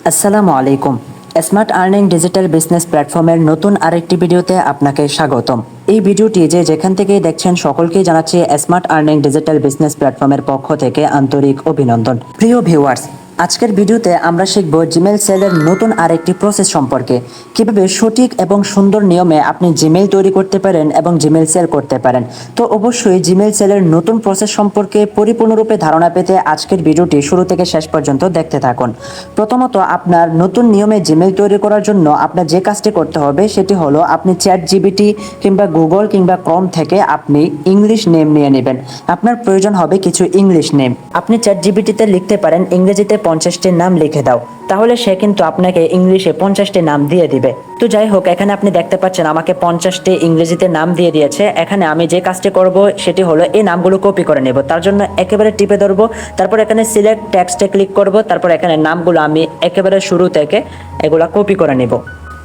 আসসালামু আলাইকুম। Smart earning digital business প্ল্যাটফর্মের নতুন আরেকটি ভিডিওতে আপনাকে স্বাগতম। এই ভিডিওটি যে যেখান থেকেই দেখছেন সকলকেই জানাচ্ছি স্মার্ট আর্নিং ডিজিটাল বিজনেস প্ল্যাটফর্মের পক্ষ থেকে আন্তরিক অভিনন্দন। প্রিয় ভিউয়ার্স, আজকের ভিডিওতে আমরা শিখব জিমেইল সেলের নতুন আরেকটি প্রসেস সম্পর্কে, কিভাবে সঠিক এবং সুন্দর নিয়মে আপনি জিমেইল তৈরি করতে পারেন এবং জিমেইল সেল করতে পারেন। তো অবশ্যই জিমেইল সেলের নতুন প্রসেস সম্পর্কে পরিপূর্ণরূপে ধারণা পেতে আজকের ভিডিওটি শুরু থেকে শেষ পর্যন্ত দেখতে থাকুন। প্রথমত, আপনার নতুন নিয়মে জিমেইল তৈরি করার জন্য আপনার যে কাজটি করতে হবে সেটি হলো আপনি চ্যাট জিপিটি কিংবা গুগল কিংবা ক্রোম থেকে আপনি ইংলিশ নেম নিয়ে নেবেন। আপনার প্রয়োজন হবে কিছু ইংলিশ নেম। আপনি চ্যাট জিপিটিতে লিখতে পারেন ইংরেজিতে 50টি নাম লিখে দাও, তাহলে সে কিন্তু আপনাকে ইংলিশে 50টি নাম দিয়ে দিবে। তো যাই হোক, এখানে আপনি দেখতে পাচ্ছেন আমাকে 50টি ইংরেজিতে নাম দিয়ে দিয়েছে। এখানে আমি যে কাজটি করব সেটি হলো এই নামগুলো কপি করে নেব। তার জন্য একেবারে টিপে ধরবো, তারপর এখানে সিলেক্ট টেক্সটে ক্লিক করব, তারপর এখানে নামগুলো আমি একেবারে শুরু থেকে এগুলা কপি করে নেব।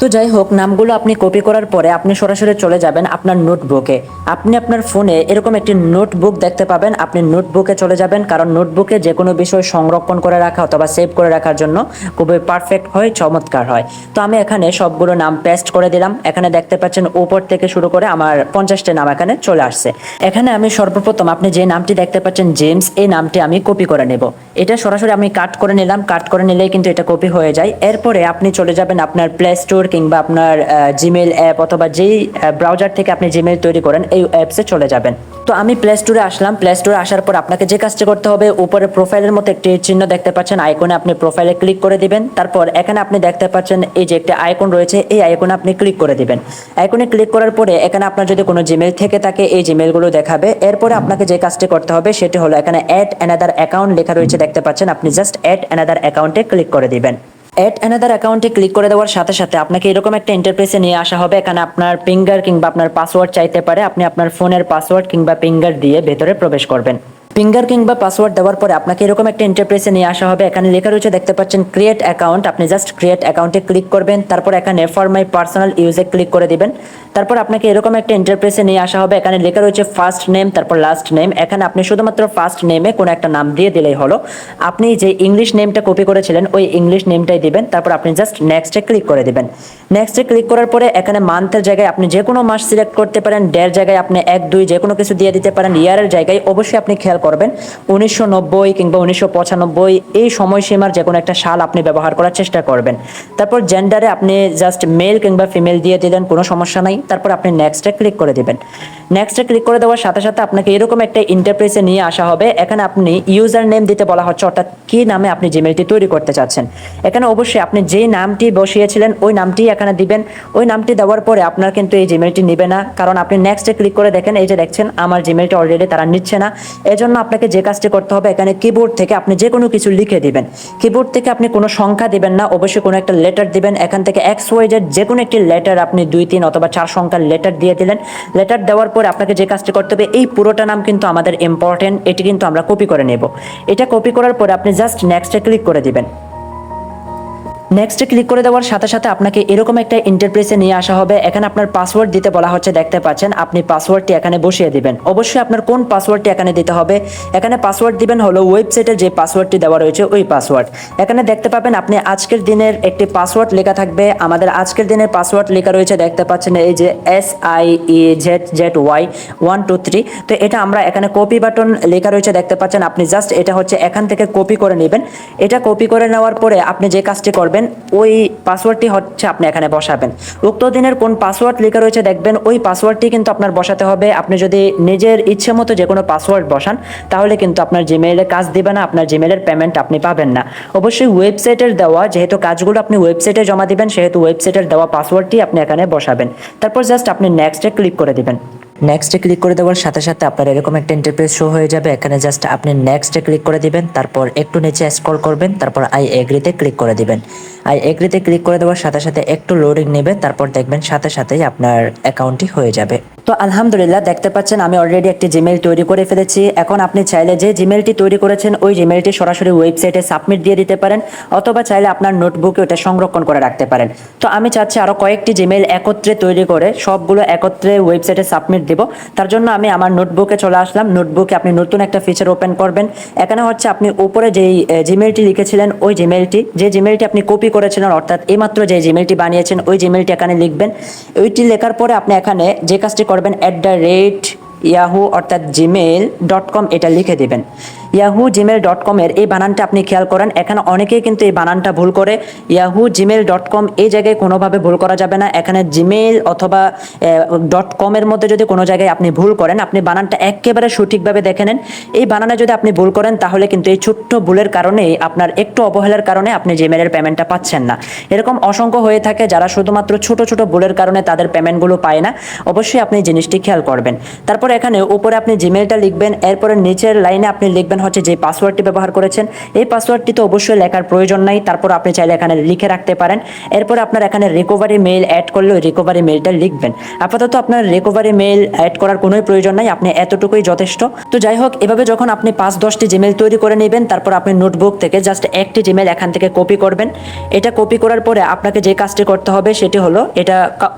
তো যাই হোক, নামগুলো আপনি কপি করার পরে আপনি সরাসরি চলে যাবেন আপনার নোটবুকে। আপনি আপনার ফোনে এরকম একটি নোটবুক দেখতে পাবেন, আপনি নোটবুকে চলে যাবেন, কারণ নোটবুকে যে কোনো বিষয় সংরক্ষণ করে রাখা অথবা সেভ করে রাখার জন্য খুবই পারফেক্ট হয়, চমৎকার হয়। তো আমি এখানে সবগুলো নাম পেস্ট করে দিলাম। এখানে দেখতে পাচ্ছেন উপর থেকে শুরু করে আমার 50টি নাম এখানে চলে আসছে। এখানে আমি সর্বপ্রথম আপনি যে নামটি দেখতে পাচ্ছেন জেমস, এই নামটি আমি কপি করে নেব। এটা সরাসরি আমি কাট করে নিলাম, কাট করে নিলেই কিন্তু এটা কপি হয়ে যায়। এরপরে আপনি চলে যাবেন আপনার প্লে স্টোর কিংবা আপনার জিমেইল অ্যাপ অথবা যেই ব্রাউজার থেকে আপনি জিমেইল তৈরি করেন এই অ্যাপসে চলে যাবেন। তো আমি প্লে স্টোরে আসলাম। প্লে স্টোরে আসার পর আপনাকে যে কাজটি করতে হবে, উপরে প্রোফাইলের মতো একটি চিহ্ন দেখতে পাচ্ছেন, আইকনে আপনি প্রোফাইলে ক্লিক করে দিবেন। তারপর এখানে আপনি দেখতে পাচ্ছেন এই যে একটি আইকন রয়েছে, এই আইকনে আপনি ক্লিক করে দিবেন। আইকনে ক্লিক করার পরে এখানে আপনার যদি কোনো জিমেইল থেকে থাকে এই জিমেইলগুলো দেখাবে। এরপরে আপনাকে যে কাজটি করতে হবে সেটি হলো এখানে অ্যাড অ্যানাদার অ্যাকাউন্ট লেখা রয়েছে দেখতে পাচ্ছেন, আপনি জাস্ট অ্যাড অ্যানাদার অ্যাকাউন্টে ক্লিক করে দিবেন। অ্যাড অ্যানাদার অ্যাকাউন্টে ক্লিক করে দেওয়ার সাথে সাথে আপনাকে এরকম একটা ইন্টারফেসে নিয়ে আসা হবে। এখানে আপনার ফিঙ্গার কিংবা আপনার পাসওয়ার্ড চাইতে পারে, আপনি আপনার ফোনের পাসওয়ার্ড কিংবা ফিঙ্গার দিয়ে ভেতরে প্রবেশ করবেন। ফিঙ্গার কিংবা পাসওয়ার্ড দেওয়ার পরে আপনাকে এরকম একটা ইন্টারফেসে নিয়ে আসা হবে। এখানে লেখা রয়েছে দেখতে পাচ্ছেন ক্রিয়েট অ্যাকাউন্ট, আপনি জাস্ট ক্রিয়েট অ্যাকাউন্টে ক্লিক করবেন। তারপর এখানে ফর মাই পার্সোনাল ইউজে ক্লিক করে দিবেন। তারপর আপনাকে এরকম একটা ইন্টারফেসে নিয়ে আসা হবে। এখানে লেখা রয়েছে ফার্স্ট নেম তারপর লাস্ট নেম। এখানে আপনি শুধুমাত্র ফার্স্ট নেমে কোনো একটা নাম দিয়ে দিলেই হলো। আপনি যে ইংলিশ নেমটা কপি করেছিলেন ওই ইংলিশ নেমটাই দিবেন। তারপর আপনি জাস্ট নেক্সটে ক্লিক করে দিবেন। নেক্সটে ক্লিক করার পরে এখানে মান্থের জায়গায় আপনি যে কোনো মাস সিলেক্ট করতে পারেন, ডের জায়গায় আপনি 1 2 যে কোনো কিছু দিয়ে দিতে পারেন, ইয়ারের জায়গায় অবশ্যই আপনি খেয়াল করবেন 1990 কিংবা 1995 এই সময়সীমার যে কোনো একটা সাল আপনি ব্যবহার করার চেষ্টা করবেন। তারপর জেন্ডারে আপনি জাস্ট মেল কিংবা ফিমেল দিয়ে দিলেন, কোনো সমস্যা নাই। তারপর আপনি নেক্সটে ক্লিক করে দিবেন। নেক্সটে ক্লিক করে দেওয়ার সাথে সাথে আপনাকে এরকম একটা ইন্টারফেসে নিয়ে আসা হবে। এখানে আপনি ইউজার নেম দিতে বলা হচ্ছে, অর্থাৎ কি নামে আপনি জিমেইলটি তৈরি করতে চাচ্ছেন। এখানে অবশ্যই আপনি যেই নামটি বসিয়েছিলেন ওই নামটি এখানে দিবেন। ওই নামটি দেওয়ার পরে আপনার কিন্তু এই জিমেইলটি নেবে না, কারণ আপনি নেক্সটে ক্লিক করে দেখেন এই যে দেখছেন আমার জিমেইলটা অলরেডি তারা নিচ্ছে না। এজন্য আপনাকে যে কাজটি করতে হবে, এখানে কিবোর্ড থেকে আপনি যে কোনো কিছু লিখে দিবেন। কিবোর্ড থেকে আপনি কোনো সংখ্যা দিবেন না, অবশ্যই কোনো একটা লেটার দিবেন। এখান থেকে XYZ যে কোনো একটি লেটার আপনি 2 3 অথবা 4 সংখ্যার লেটার দিয়ে দিলেন। লেটার দেওয়ার পরে আপনাকে যে কাজটি করতে হবে, এই পুরোটা নাম কিন্তু আমাদের ইম্পর্টেন্ট, এটি কিন্তু আমরা কপি করে নেব। এটা কপি করার পরে আপনি জাস্ট নেক্সটে ক্লিক করে দিবেন। নেক্সটে ক্লিক করে দেওয়ার সাথে সাথে আপনাকে এরকম একটা ইন্টারফেসে নিয়ে আসা হবে। এখানে আপনার পাসওয়ার্ড দিতে বলা হচ্ছে দেখতে পাচ্ছেন, আপনি পাসওয়ার্ডটি এখানে বসিয়ে দিবেন। অবশ্যই আপনার কোন পাসওয়ার্ডটি এখানে দিতে হবে, এখানে পাসওয়ার্ড দিবেন হলো ওয়েবসাইটের যে পাসওয়ার্ডটি দেওয়া রয়েছে ওই পাসওয়ার্ড। এখানে দেখতে পাবেন আপনি আজকের দিনের একটি পাসওয়ার্ড লেখা থাকবে। আমাদের আজকের দিনের পাসওয়ার্ড লেখা রয়েছে দেখতে পাচ্ছেন এই যে SIEZZY 1 2 3। তো এটা আমরা এখানে কপি বাটন লেখা রয়েছে দেখতে পাচ্ছেন, আপনি জাস্ট এটা হচ্ছে এখান থেকে কপি করে নেবেন। এটা কপি করে নেওয়ার পরে আপনি যে কাজটি করবেন ওই পাসওয়ার্ডটি হচ্ছে আপনি এখানে বসাবেন। উক্ত দিনের কোন পাসওয়ার্ড লেখা রয়েছে দেখবেন ওই পাসওয়ার্ডটি কিন্তু আপনার বসাতে হবে। আপনি যদি নিজের ইচ্ছে মতো যে কোনো পাসওয়ার্ড বসান তাহলে কিন্তু আপনার জিমেইলে কাজ দিবে না, আপনার জিমেইলের পেমেন্ট আপনি পাবেন না। অবশ্যই ওয়েবসাইটের দেওয়া, যেহেতু কাজগুলো আপনি ওয়েবসাইটে জমা দিবেন সেহেতু ওয়েবসাইটের দেওয়া পাসওয়ার্ডটি আপনি এখানে বসাবেন। তারপর জাস্ট আপনি নেক্সটে ক্লিক করে দিবেন। নেক্সটে ক্লিক করে দেওয়ার সাথে সাথে আপনার এরকম একটা ইন্টারফেস শো হয়ে যাবে। এখানে জাস্ট আপনি নেক্সটে ক্লিক করে দিবেন, তারপর একটু নিচে স্ক্রল করবেন, তারপর আই এগ্রিতে ক্লিক করে দিবেন। আই এগ্রিতে ক্লিক করে দেওয়ার সাথে সাথে একটু লোডিং নেবে, তারপর দেখবেন সাথে সাথেই আপনার অ্যাকাউন্টটি হয়ে যাবে। তো আলহামদুলিল্লাহ দেখতে পাচ্ছেন আমি অলরেডি একটি জিমেইল তৈরি করে ফেলেছি। এখন আপনি চাইলে যে জিমেইলটি তৈরি করেছেন ওই জিমেইলটি সরাসরি ওয়েবসাইটে সাবমিট দিয়ে দিতে পারেন, অথবা চাইলে আপনার নোটবুকে ওটা সংরক্ষণ করে রাখতে পারেন। তো আমি চাচ্ছি আরও কয়েকটি জিমেইল একত্রে তৈরি করে সবগুলো একত্রে ওয়েবসাইটে সাবমিট দিব। তার জন্য আমি আমার নোটবুকে চলে আসলাম। নোটবুকে আপনি নতুন একটা ফিচার ওপেন করবেন। এখানে হচ্ছে আপনি উপরে যেই জিমেইলটি লিখেছিলেন ওই জিমেইলটি, যে জিমেইলটি আপনি কপি করেছিলেন অর্থাৎ এইমাত্র যে জিমেইলটি বানিয়েছেন ওই জিমেইলটি এখানে লিখবেন। ওইটি লেখার পরে আপনি এখানে যে কাজটি করবেন @ইয়াহু অর্থাৎ gmail.com এটা লিখে দেবেন। yahoo@gmail.com এর এই বানানটা আপনি খেয়াল করেন, এখানে অনেকেই কিন্তু এই বানানটা ভুল করে। yahoo@gmail.com এই জায়গায় কোনোভাবে ভুল করা যাবে না। এখানে জিমেইল অথবা .com এর মধ্যে যদি কোনো জায়গায় আপনি ভুল করেন, আপনি বানানটা একেবারে সঠিকভাবে দেখে নেন। এই বানানে যদি আপনি ভুল করেন তাহলে কিন্তু এই ছোট্ট ভুলের কারণেই আপনার একটু অবহেলার কারণে আপনি জিমেইলের পেমেন্টটা পাচ্ছেন না। এরকম অসংখ্য হয়ে থাকে যারা শুধুমাত্র ছোট ছোট ভুলের কারণে তাদের পেমেন্টগুলো পায় না। অবশ্যই আপনি জিনিসটি খেয়াল করবেন। তারপর এখানে উপরে আপনি জিমেইলটা লিখবেন, এরপরে নিচের লাইনে আপনি লিখবেন হচ্ছে যে পাসওয়ার্ডটি ব্যবহার করেছেন এই পাসওয়ার্ডটি তো অবশ্যই লেখার প্রয়োজন নাই, তারপর আপনি চাইলে এখানে লিখে রাখতে পারেন। এরপর আপনার এখানে রিকভারি মেইল অ্যাড করলে ওই রিকভারি মেইলটা লিখবেন। আপাতত আপনার রিকভারি মেইল অ্যাড করার কোনোই প্রয়োজন নাই, আপনি এতটুকুই যথেষ্ট। তো যাই হোক, এভাবে যখন আপনি 5-10টি জিমেইল তৈরি করে নেবেন, তারপর আপনি নোটবুক থেকে জাস্ট একটি জিমেইল এখান থেকে কপি করবেন। এটা কপি করার পরে আপনাকে যে কাজটি করতে হবে সেটি হলো, এটা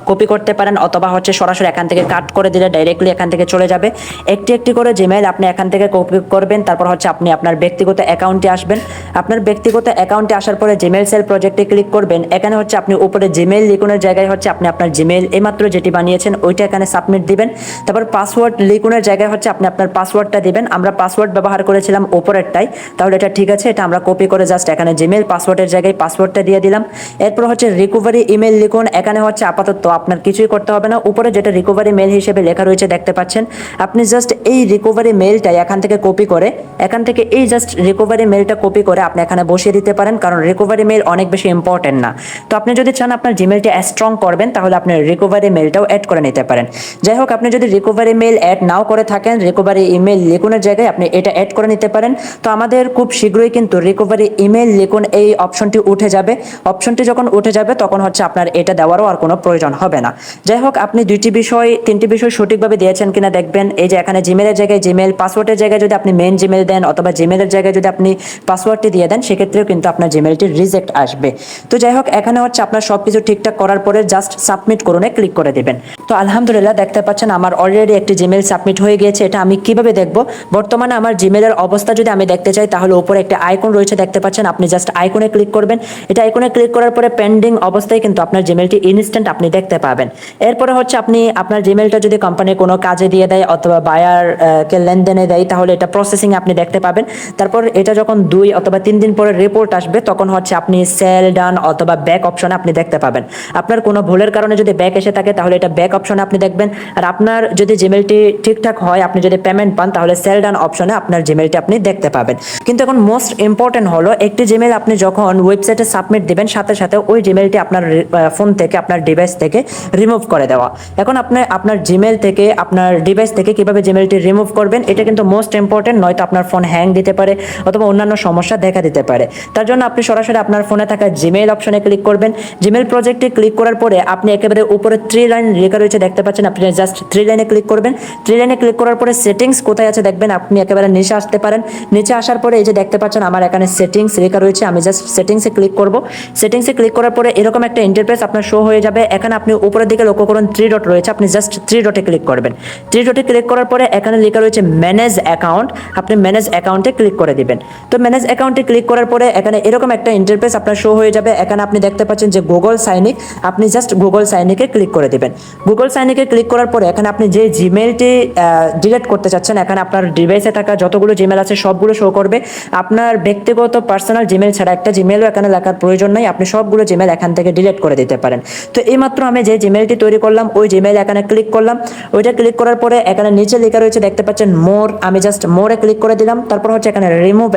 কপি করতে পারেন অথবা হচ্ছে সরাসরি এখান থেকে কাট করে দিলে ডাইরেক্টলি এখান থেকে চলে যাবে। একটি একটি করে জিমেইল আপনি এখান থেকে কপি করবেন। তারপর হচ্ছে আপনি আপনার ব্যক্তিগত অ্যাকাউন্টে আসবেন। আপনার ব্যক্তিগত অ্যাকাউন্টে আসার পরে জিমেইল সেল প্রজেক্টে ক্লিক করবেন। এখানে হচ্ছে আপনি উপরে জিমেইল লিখনের জায়গায় হচ্ছে আপনি আপনার জিমেইল এইমাত্র যেটি বানিয়েছেন ওইটা এখানে সাবমিট দিবেন। তারপর পাসওয়ার্ড লিখনের জায়গায় হচ্ছে আপনি আপনার পাসওয়ার্ডটা দিবেন। আমরা পাসওয়ার্ড ব্যবহার করেছিলাম উপরেরটাই, তাহলে এটা ঠিক আছে। এটা আমরা কপি করে জাস্ট এখানে জিমেইল পাসওয়ার্ডের জায়গায় পাসওয়ার্ডটা দিয়ে দিলাম। এরপর হচ্ছে রিকভারি ইমেল লিখুন। এখানে হচ্ছে আপাতত আপনার কিছুই করতে হবে না, উপরে যেটা রিকভারি মেল হিসেবে লেখা রয়েছে দেখতে পাচ্ছেন, আপনি জাস্ট এই রিকভারি মেলটাই এখান থেকে কপি করে, এখান থেকে এই জাস্ট রিকভারি মেলটা কপি করে আপনি এখানে বসিয়ে দিতে পারেন, কারণ রিকভারি মেল অনেক বেশি ইম্পর্টেন্ট না। তো আপনি যদি চান আপনার জিমেলটা স্ট্রং করবেন তাহলে আপনি রিকভারি মেলটাও অ্যাড করে নিতে পারেন। যাই হোক, আপনি যদি রিকভারি মেল অ্যাড নাও করে থাকেন, রিকভারি ইমেল লিখুনের জায়গায় আপনি এটা অ্যাড করে নিতে পারেন। তো আমাদের খুব শীঘ্রই কিন্তু রিকভারি ইমেল লিখুন এই অপশনটি উঠে যাবে। অপশনটি যখন উঠে যাবে তখন হচ্ছে আপনার এটা দেওয়ারও আর কোনো প্রয়োজন হবে না। যাই হোক, আপনি 3টি বিষয় সঠিকভাবে দিয়েছেন কিনা দেখবেন। এই যে এখানে জিমেলের জায়গায় জিমেল, পাসওয়ার্ডের জায়গায় যদি আপনি মেন জিমেল দেন অথবা জিমেলের জায়গায় যদি আপনি পাসওয়ার্ডটি দিয়ে দেন, সেক্ষেত্রেও কিন্তু আপনার জিমেলটি রিজেক্ট আসবে। তো যাই হোক, এখানে হচ্ছে আপনার সবকিছু ঠিকঠাক করার পরে জাস্ট সাবমিট করুনে ক্লিক করে দিবেন। তো আলহামদুলিল্লাহ দেখতে পাচ্ছেন আমার অলরেডি একটি জিমেল সাবমিট হয়ে গিয়েছে। এটা আমি কিভাবে দেখব? বর্তমানে আমার জিমেলের অবস্থা যদি আমি দেখতে চাই তাহলে উপরে একটা আইকন রয়েছে দেখতে পাচ্ছেন, আপনি জাস্ট আইকনে ক্লিক করবেন। এটা আইকনে ক্লিক করার পরে পেন্ডিং অবস্থায় কিন্তু আপনার জিমেলটি ইনস্ট্যান্ট আপনি দেখতে পাবেন। এরপরে হচ্ছে আপনি আপনার জিমেলটা যদি কোম্পানি কোনো কাজে দিয়ে দেয় অথবা বায়ার কে লেনদেনে দেয় তাহলে এটা প্রসেসিং আপনি দেখতে পাবেন। তারপর এটা যখন 2 অথবা 3 দিন পরে রিপোর্ট আসবে তখন হচ্ছে আপনি সেল ডান অথবা ব্যাক অপশনে আপনি দেখতে পাবেন। আপনার কোনো ভুলের কারণে যদি ব্যাক এসে থাকে তাহলে এটা ব্যাক অপশনে আপনি দেখবেন। আর আপনার যদি জিমেলটি ঠিকঠাক হয়, আপনি যদি পেমেন্ট পান তাহলে সেল ডান অপশনে আপনার জিমেলটি আপনি দেখতে পাবেন। কিন্তু এখন মোস্ট ইম্পর্টেন্ট হলো, একটি জিমেল আপনি যখন ওয়েবসাইটে সাবমিট দিবেন সাথে সাথে ওই জিমেলটি আপনার ফোন থেকে আপনার ডিভাইস থেকে রিমুভ করে দেওয়া। এখন আপনি আপনার জিমেল থেকে আপনার ডিভাইস থেকে কিভাবে জিমেলটি রিমুভ করবেন এটা কিন্তু মোস্ট ইম্পর্টেন্ট, নয়তো আপনার ফোন হ্যাং দিতে পারে অথবা অন্যান্য সমস্যা দেখা দিতে পারে। তার জন্য আপনি সরাসরি আপনার ফোনে থাকা জিমেইল অপশনে ক্লিক করবেন। জিমেইল প্রজেক্টে ক্লিক করার পরে আপনি একেবারে উপরে 3 লাইন লেখা রয়েছে দেখতে পাচ্ছেন, আপনি জাস্ট 3 লাইনে ক্লিক করবেন। 3 লাইনে ক্লিক করার পরে সেটিংস কোথায় আছে দেখবেন, আপনি একেবারে নিচে আসতে পারেন। নিচে আসার পরে এই যে দেখতে পাচ্ছেন আমার এখানে সেটিংস লেখা রয়েছে, আমি জাস্ট সেটিংসে ক্লিক করব। সেটিংসে ক্লিক করার পরে এরকম একটা ইন্টারফেস আপনার শো হয়ে যাবে। এখানে আপনি উপরের দিকে লক্ষ্য করুন 3 ডট রয়েছে, আপনি জাস্ট 3 ডটে ক্লিক করবেন। 3 ডটে ক্লিক করার পরে এখানে লেখা রয়েছে ম্যানেজ অ্যাকাউন্ট, আপনি ম্যানেজ অ্যাকাউন্টে ক্লিক করে দিবেন। তো ম্যানেজ অ্যাকাউন্টে ক্লিক করার পরে এখানে এরকম একটা ইন্টারফেস আপনার শো হয়ে যাবে। এখানে আপনি দেখতে পাচ্ছেন যে গুগল সাইনিক, আপনি জাস্ট গুগল সাইনিকে ক্লিক করে দিবেন। গুগল সাইনিকে ক্লিক করার পরে এখানে আপনি যে জিমেলটি ডিলিট করতে চাচ্ছেন, এখানে আপনার ডিভাইসে থাকা যতগুলো জিমেল আছে সবগুলো শো করবে। আপনার ব্যক্তিগত পার্সোনাল জিমেল ছাড়া একটা জিমেলও এখানে লেখার প্রয়োজন নাই, আপনি সবগুলো জিমেল এখান থেকে ডিলিট করে দিতে পারেন। তো এইমাত্র আমি যে জিমেলটি তৈরি করলাম ওই জিমেল এখানে ক্লিক করলাম। ওইটা ক্লিক করার পরে এখানে নিচে লেখা রয়েছে দেখতে পাচ্ছেন মোর, আমি জাস্ট মোরে ক্লিক করে দিলাম। দিলাম, তারপর হচ্ছে এখানে রিমুভ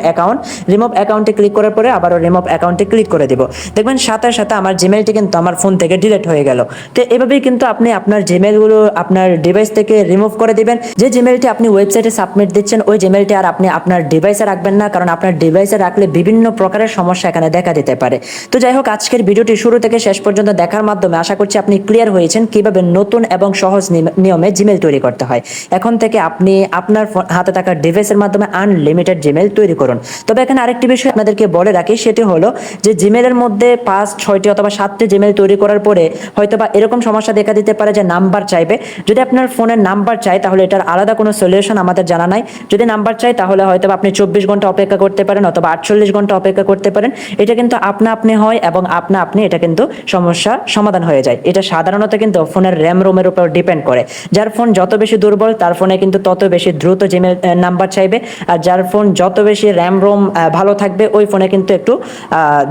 অ্যাকাউন্টে ক্লিক করার পরে আবারও রিমুভ অ্যাকাউন্টে ক্লিক করে দিব। দেখবেন সাথে সাথে আমার জিমেলটি কিন্তু আমার ফোন থেকে ডিলিট হয়ে গেল। তো এভাবেই কিন্তু আপনি আপনার জিমেলগুলো আপনার ডিভাইস থেকে রিমুভ করে দিবেন। যে জিমেলটি আপনি ওয়েবসাইটে সাবমিট দিচ্ছেন ওই জিমেলটি আর আপনি আপনার ডিভাইসে রাখবেন না, কারণ আপনার ডিভাইসে রাখলে বিভিন্ন প্রকারের সমস্যা এখানে দেখা দিতে পারে। তো যাই হোক, আজকের ভিডিওটি শুরু থেকে শেষ পর্যন্ত দেখার মাধ্যমে আশা করছি আপনি ক্লিয়ার হয়েছেন কিভাবে নতুন এবং সহজ নিয়মে জিমেল তৈরি করতে হয়। এখন থেকে আপনি আপনার হাতে থাকা ডিভাইসের মাধ্যমে আনলিমিটেড জিমেল তৈরি করুন। তবে এখানে আরেকটি বিষয় আপনাদেরকে বলে রাখি, সেটি হলো যে জিমেলের মধ্যে 5-6টি অথবা 7টি জিমেল তৈরি করার পরে হয়তোবা এরকম সমস্যা দেখা দিতে পারে যে নাম্বার চাইবে। যদি আপনার ফোনের নাম্বার চাই তাহলে এটার আলাদা কোনো সলিউশন আমাদের জানা নাই। যদি নাম্বার চাই তাহলে হয়তোবা আপনি 24 ঘন্টা অপেক্ষা করতে পারেন অথবা 48 ঘন্টা অপেক্ষা করতে পারেন। এটা কিন্তু আপনি হয় এবং আপনি এটা কিন্তু সমস্যা সমাধান হয়ে যায়। এটা সাধারণত কিন্তু ফোনের র্যাম রোমের উপর ডিপেন্ড করে। যার ফোন যত বেশি দুর্বল তার ফোনে কিন্তু তত বেশি দ্রুত জিমেল নাম্বার চাইবে, আর যার ফোন যত বেশি র্যাম রোম ভালো থাকবে ওই ফোনে কিন্তু একটু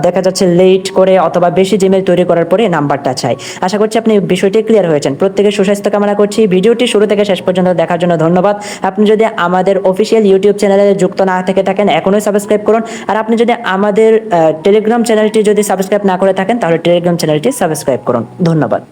দেখা যাচ্ছে লেট করে অথবা বেশি জিমেল তৈরি করার পরে নাম্বারটা চাই। আশা করছি আপনি বিষয়টি ক্লিয়ার হয়েছেন। প্রত্যেকের সুস্বাস্থ্য কামনা করছি। ভিডিওটি শুরু থেকে শেষ পর্যন্ত দেখার জন্য ধন্যবাদ। আপনি যদি আমাদের অফিসিয়াল ইউটিউব চ্যানেলে যুক্ত না থেকে থাকেন এখনই সাবস্ক্রাইব করুন, আর আপনি যদি আমাদের টেলিগ্রাম চ্যানেলটি যদি সাবস্ক্রাইব না করে থাকেন তাহলে টেলিগ্রাম চ্যানেলটি সাবস্ক্রাইব করুন। ধন্যবাদ।